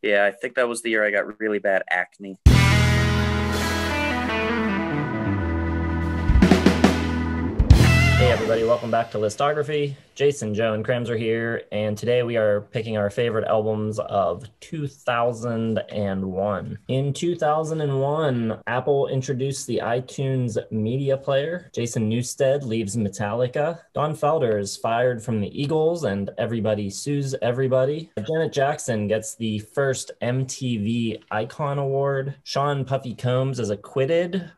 Yeah, I think that was the year I got really bad acne. Hey everybody, welcome back to Listography. Jason, Joe, and Kramzer here, and today we are picking our favorite albums of 2001. In 2001, Apple introduced the iTunes Media Player. Jason Newsted leaves Metallica. Don Felder is fired from the Eagles, and everybody sues everybody. Janet Jackson gets the first MTV Icon Award. Sean Puffy Combs is acquitted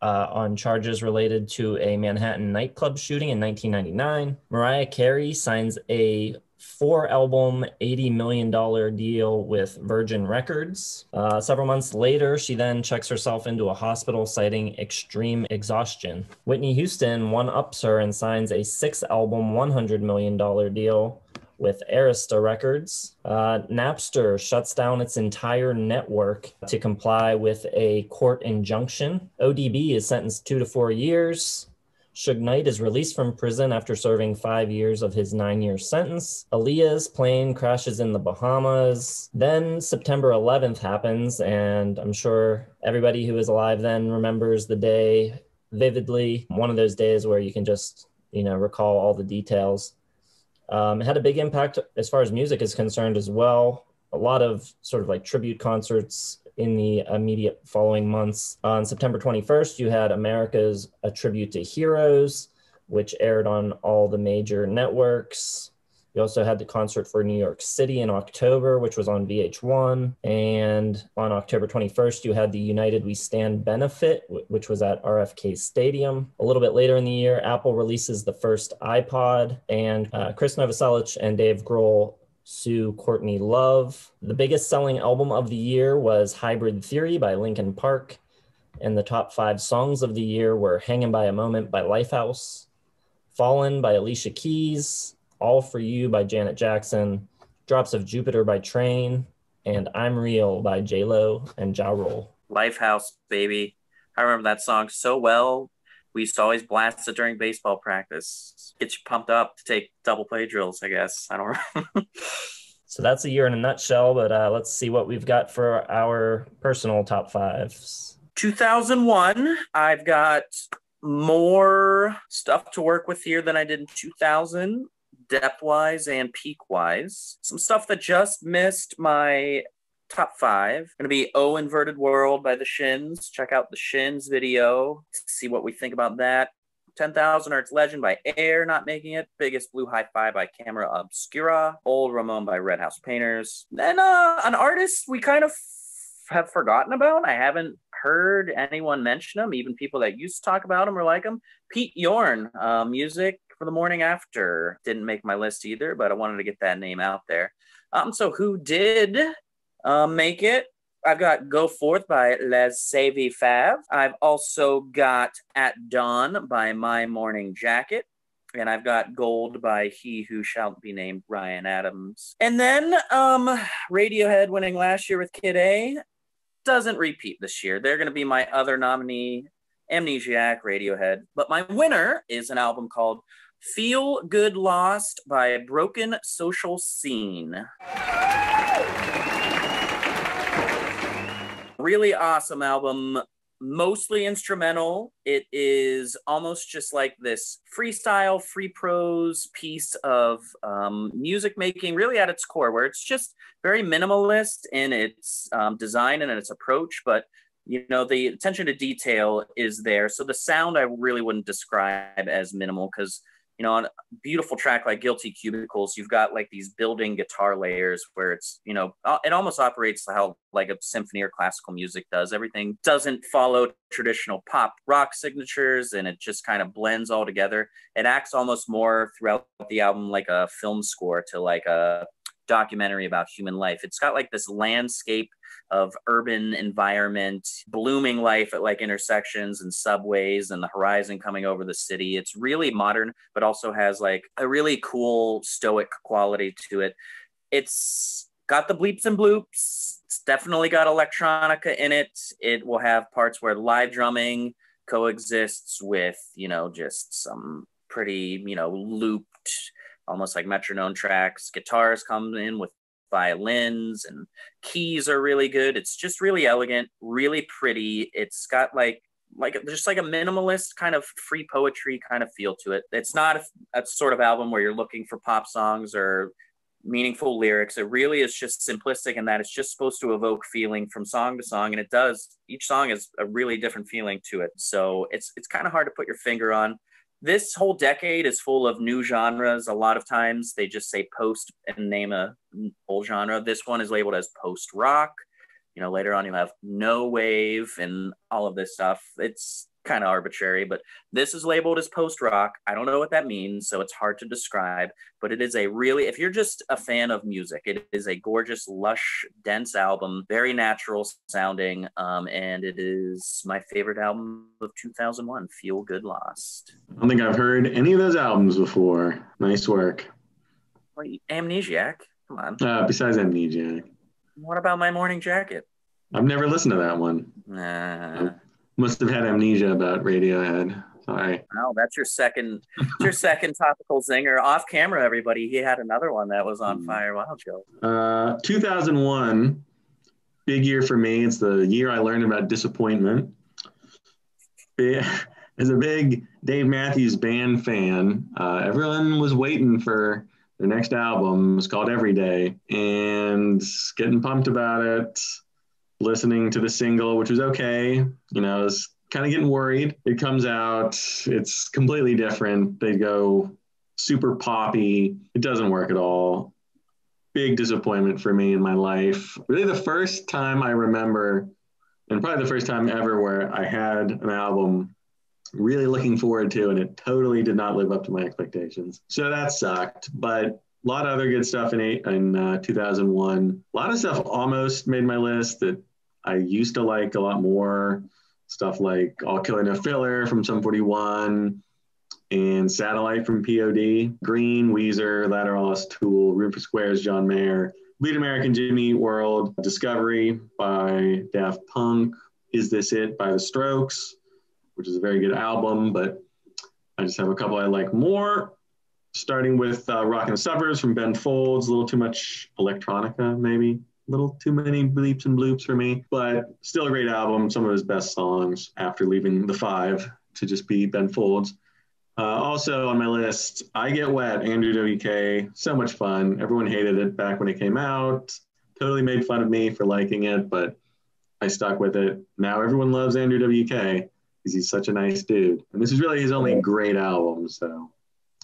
on charges related to a Manhattan nightclub shooting in 1999. Mariah Carey signs a 4-album, $80 million deal with Virgin Records. Several months later, she then checks herself into a hospital citing extreme exhaustion. Whitney Houston one-ups her and signs a 6-album, $100 million deal with Arista Records. Napster shuts down its entire network to comply with a court injunction. ODB is sentenced 2 to 4 years. Suge Knight is released from prison after serving 5 years of his 9-year sentence. Aaliyah's plane crashes in the Bahamas. Then September 11th happens, and I'm sure everybody who was alive then remembers the day vividly. One of those days where you can just, recall all the details. It had a big impact as far as music is concerned as well. A lot of sort of like tribute concerts in the immediate following months. On September 21st, you had America's A Tribute to Heroes, which aired on all the major networks. You also had the concert for New York City in October, which was on VH1. And on October 21st, you had the United We Stand benefit, which was at RFK Stadium. A little bit later in the year, Apple releases the first iPod, and Chris Novoselic and Dave Grohl sue Courtney Love. The biggest selling album of the year was Hybrid Theory by Linkin Park. And the top 5 songs of the year were Hangin' by a Moment by Lifehouse, Fallin by Alicia Keys, All For You by Janet Jackson, Drops of Jupiter by Train, and I'm Real by J-Lo and Ja Rule. Lifehouse, baby. I remember that song so well. We used to always blast it during baseball practice. Get you pumped up to take double play drills, I guess. I don't know. So that's a year in a nutshell, but let's see what we've got for our personal top 5s. 2001, I've got more stuff to work with here than I did in 2000. Depth-wise and peak-wise. Some stuff that just missed my top 5. Gonna be Oh Inverted World by the Shins. Check out the Shins video to see what we think about that. 10,000 Hertz Legend by Air, not making it. Biggest Blue Hi-Fi by Camera Obscura. Old Ramon by Red House Painters. Then an artist we kind of have forgotten about. I haven't heard anyone mention him. Even people that used to talk about him or like him. Pete Yorn, music for the morning after. Didn't make my list either, but I wanted to get that name out there. So who did make it? I've got Go Forth by Les Savy Fav. I've also got At Dawn by My Morning Jacket. And I've got Gold by He Who Shall Be Named Ryan Adams. And then Radiohead winning last year with Kid A doesn't repeat this year. They're going to be my other nominee, Amnesiac, Radiohead. But my winner is an album called Feel Good Lost by Broken Social Scene. Really awesome album, mostly instrumental. It is almost just like this freestyle, free prose piece of music making, really at its core, where it's just very minimalist in its design and in its approach, but the attention to detail is there. So the sound I really wouldn't describe as minimal, because on a beautiful track like Guilty Cubicles, you've got like these building guitar layers where it's, it almost operates how like a symphony or classical music does. Everything doesn't follow traditional pop rock signatures, and it just kind of blends all together. It acts almost more throughout the album like a film score to like a documentary about human life. It's got like this landscape of urban environment, blooming life at like intersections and subways and the horizon coming over the city. It's really modern, but also has like a really cool stoic quality to it. It's got the bleeps and bloops. It's definitely got electronica in it. It will have parts where live drumming coexists with, just some pretty, looped, almost like metronome tracks. Guitars come in with violins, and keys are really good. It's just really elegant, really pretty. It's got like just like a minimalist kind of free poetry kind of feel to it. It's not a sort of album where you're looking for pop songs or meaningful lyrics. It really is just simplistic in that it's just supposed to evoke feeling from song to song, and it does. Each song is a really different feeling to it, so it's kind of hard to put your finger on. This whole decade is full of new genres. A lot of times they just say post and name a whole genre. This one is labeled as post rock. You know, later on you'll have no wave and all of this stuff. It's kind of arbitrary, but this is labeled as post rock. I don't know what that means, so it's hard to describe, but it is a really, if you're just a fan of music, it is a gorgeous, lush, dense album, very natural sounding, and it is my favorite album of 2001, Feel Good Lost. I don't think I've heard any of those albums before. Nice work. Well, Amnesiac, come on. Besides Amnesiac. What about My Morning Jacket? I've never listened to that one. Nah. Must have had amnesia about Radiohead. Sorry. Oh, that's your second topical zinger. Off camera, everybody. He had another one that was on fire. Wow, Joe. 2001, big year for me. It's the year I learned about disappointment. As a big Dave Matthews Band fan, everyone was waiting for their next album. It's called Every Day, and getting pumped about it. Listening to the single, which was okay. You know, I was kind of getting worried. It comes out, it's completely different. They go super poppy. It doesn't work at all. Big disappointment for me in my life. Really the first time I remember, and probably the first time ever, where I had an album really looking forward to, and it totally did not live up to my expectations. So that sucked, but a lot of other good stuff in 2001. A lot of stuff almost made my list that I used to like a lot more. Stuff like All Killer No Filler from Sum 41 and Satellite from POD. Green, Weezer, Lateralus, Tool, Room for Squares, John Mayer. Bleed American Jimmy Eat World. Discovery by Daft Punk. Is This It by The Strokes, which is a very good album, but I just have a couple I like more. Starting with Rockin' the Suburbs from Ben Folds. A little too much electronica, maybe. A little too many bleeps and bloops for me, but still a great album. Some of his best songs after leaving the five to just be Ben Folds. Also on my list, I Get Wet, Andrew WK. So much fun. Everyone hated it back when it came out. Totally made fun of me for liking it, but I stuck with it. Now everyone loves Andrew WK because he's such a nice dude. And this is really his only great album, so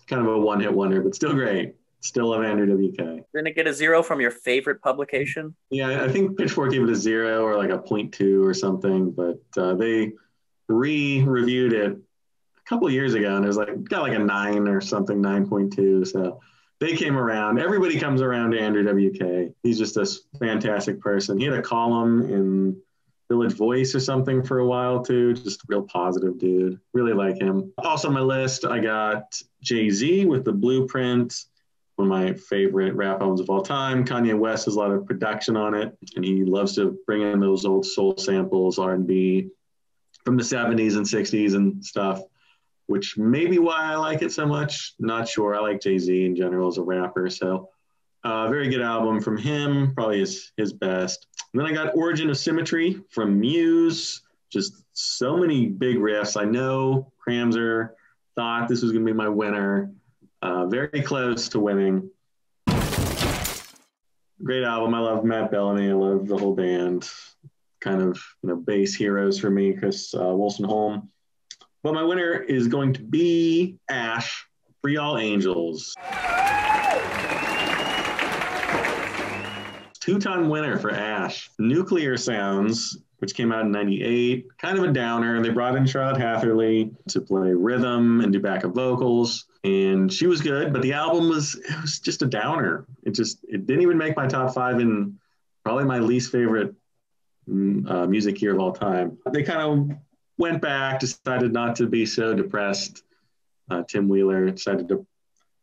kind of a one-hit wonder, but still great. Still love Andrew WK. Didn't it get a 0 from your favorite publication? Yeah, I think Pitchfork gave it a 0 or like a 0.2 or something, but they reviewed it a couple of years ago, and it was like got like a 9 or something, 9.2. So they came around. Everybody comes around to Andrew WK. He's just a fantastic person. He had a column in Village Voice or something for a while too. Just a real positive dude. Really like him. Also on my list, I got Jay-Z with The Blueprint. One of my favorite rap albums of all time. Kanye West has a lot of production on it, and he loves to bring in those old soul samples, R&B from the 70s and 60s and stuff, which may be why I like it so much. Not sure. I like Jay-Z in general as a rapper, so very good album from him, probably his best. And then I got Origin of Symmetry from Muse. Just so many big riffs. I know Kramzer thought this was going to be my winner. Very close to winning. Great album. I love Matt Bellamy. I love the whole band. Kind of, bass heroes for me, Chris Wolstenholme. But my winner is going to be Ash, Free All Angels. Two-time winner for Ash. Nuclear Sounds, which came out in 98. Kind of a downer. They brought in Charlotte Hatherley to play rhythm and do backup vocals. And she was good, but the album was just a downer. It didn't even make my top 5 and probably my least favorite music year of all time. They kind of went back, decided not to be so depressed. Tim Wheeler decided to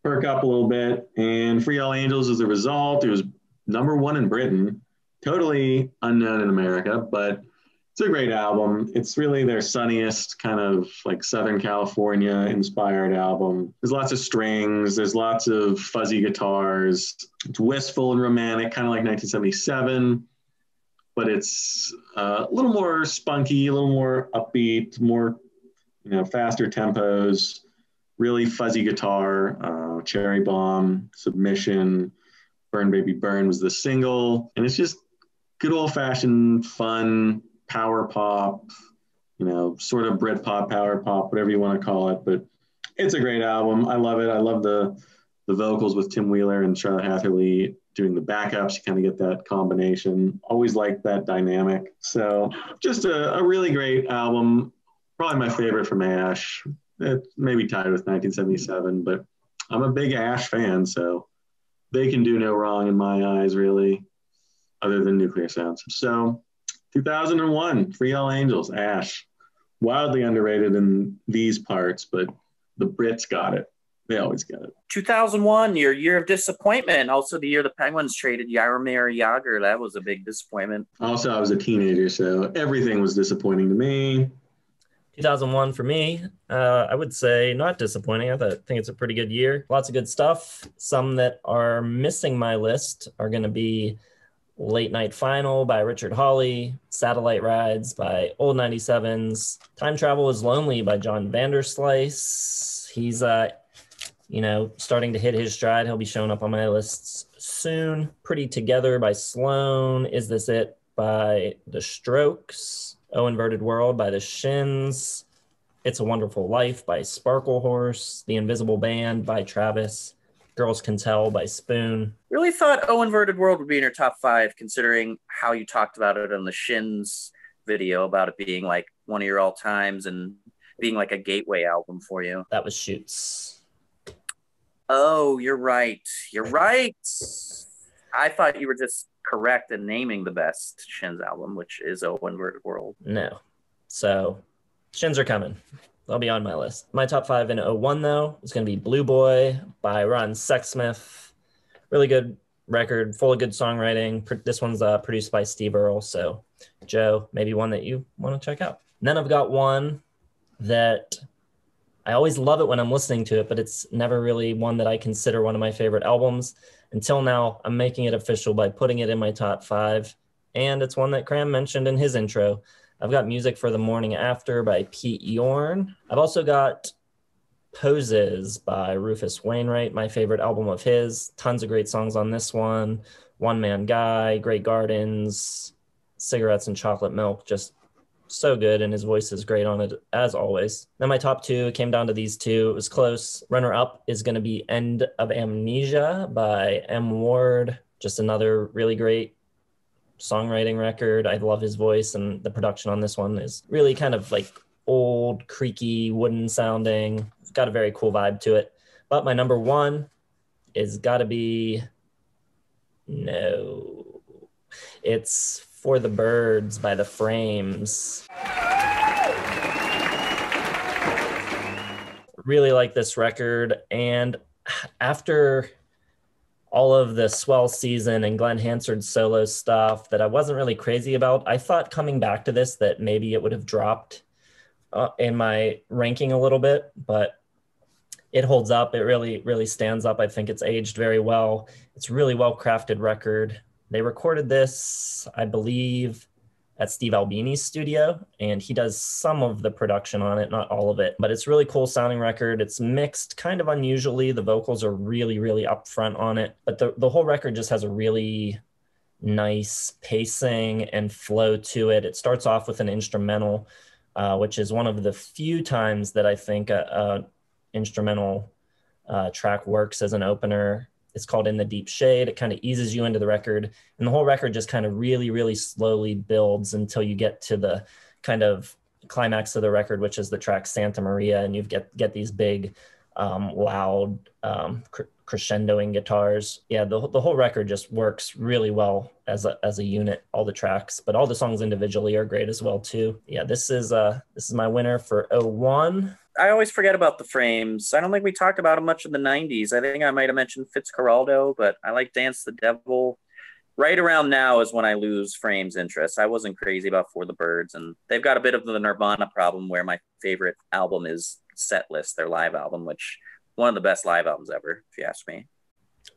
perk up a little bit, and Free All Angels as a result. It was #1 in Britain, totally unknown in America, but It's a great album. It's really their sunniest kind of like Southern California inspired album. There's lots of strings, there's lots of fuzzy guitars. It's wistful and romantic, kind of like 1977, but it's a little more spunky, a little more upbeat, more, faster tempos, really fuzzy guitar, Cherry Bomb, Submission, Burn Baby Burn was the single. And it's just good old fashioned fun power pop, sort of Britpop, power pop, whatever you want to call it. But it's a great album. I love it. I love the vocals with Tim Wheeler and Charlotte Hatherley doing the backups. You kind of get that combination. Always liked that dynamic. So just a really great album. Probably my favorite from Ash. It maybe tied with 1977, but I'm a big Ash fan, so they can do no wrong in my eyes, really, other than Nuclear Sounds. So 2001, Free All Angels, Ash. Wildly underrated in these parts, but the Brits got it. They always get it. 2001, your year of disappointment. Also the year the Penguins traded Jaromir Jagr. That was a big disappointment. Also, I was a teenager, so everything was disappointing to me. 2001 for me, I would say not disappointing. I think it's a pretty good year. Lots of good stuff. Some that are missing my list are going to be Late Night Final by Richard Hawley, Satellite Rides by Old 97s, Time Travel is Lonely by John Vanderslice. He's, starting to hit his stride. He'll be showing up on my lists soon. Pretty Together by Sloan, Is This It by The Strokes, Oh Inverted World by The Shins, It's a Wonderful Life by Sparkle Horse, The Invisible Band by Travis, Girls Can Tell by Spoon. Really thought Oh Inverted World would be in your top 5, considering how you talked about it on the Shins video, about it being like one of your all times and being like a gateway album for you. That was Shoots. Oh, you're right. You're right. I thought you were just correct in naming the best Shins album, which is Oh Inverted World. No. So Shins are coming. They'll be on my list. My top 5 in 01, though, is going to be Blue Boy by Ron Sexsmith. Really good record, full of good songwriting. This one's produced by Steve Earle. So, Joe, maybe one that you want to check out. And then I've got one that I always love it when I'm listening to it, but it's never really one that I consider one of my favorite albums. Until now, I'm making it official by putting it in my top 5. And it's one that Cram mentioned in his intro. I've got Music for the Morning After by Pete Yorn. I've also got Poses by Rufus Wainwright, my favorite album of his. Tons of great songs on this one. One Man Guy, Great Gardens, Cigarettes and Chocolate Milk, just so good, and his voice is great on it, as always. Then my top 2 came down to these 2. It was close. Runner-up is going to be End of Amnesia by M. Ward. Just another really great songwriting record. I love his voice, and the production on this one is really kind of like old, creaky, wooden sounding. It's got a very cool vibe to it. But my number 1 is got to be, it's For the Birds by The Frames. Really like this record, and after all of the Swell season and Glenn Hansard's solo stuff that I wasn't really crazy about, I thought coming back to this that maybe it would have dropped in my ranking a little bit, but it holds up. It really, really stands up. I think it's aged very well. It's a really well-crafted record. They recorded this, I believe, at Steve Albini's studio, and he does some of the production on it, not all of it, but it's a really cool sounding record. It's mixed kind of unusually. The vocals are really, really upfront on it, but the whole record just has a really nice pacing and flow to it. It starts off with an instrumental, which is one of the few times that I think a instrumental track works as an opener. It's called In the Deep Shade. It kind of eases you into the record, and the whole record just kind of really, really slowly builds until you get to the kind of climax of the record, which is the track Santa Maria, and you get these big, loud, crescendoing guitars. Yeah, the whole record just works really well as a unit, all the tracks, but all the songs individually are great as well too. Yeah, this is my winner for 01. I always forget about The Frames. I don't think we talked about them much in the 90s. I think I might have mentioned Fitzcarraldo, but I like Dance the Devil. Right around now is when I lose Frame's interest. I wasn't crazy about For the Birds, and they've got a bit of the Nirvana problem where my favorite album is Set List, their live album, which one of the best live albums ever, if you ask me.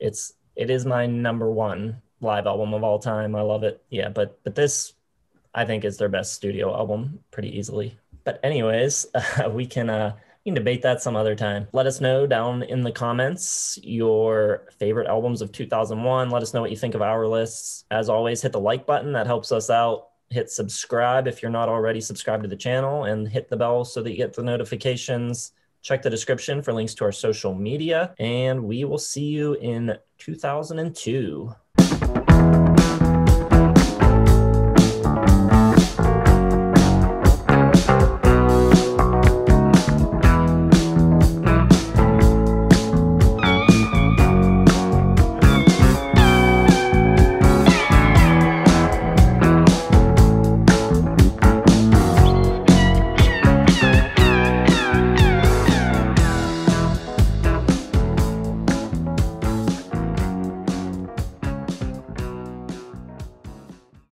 It is my number one live album of all time. I love it. Yeah, but this I think is their best studio album pretty easily. But anyways, we can debate that some other time. Let us know down in the comments your favorite albums of 2001. Let us know what you think of our lists. As always, hit the like button. That helps us out. Hit subscribe if you're not already subscribed to the channel, and hit the bell so that you get the notifications. Check the description for links to our social media, and we will see you in 2002.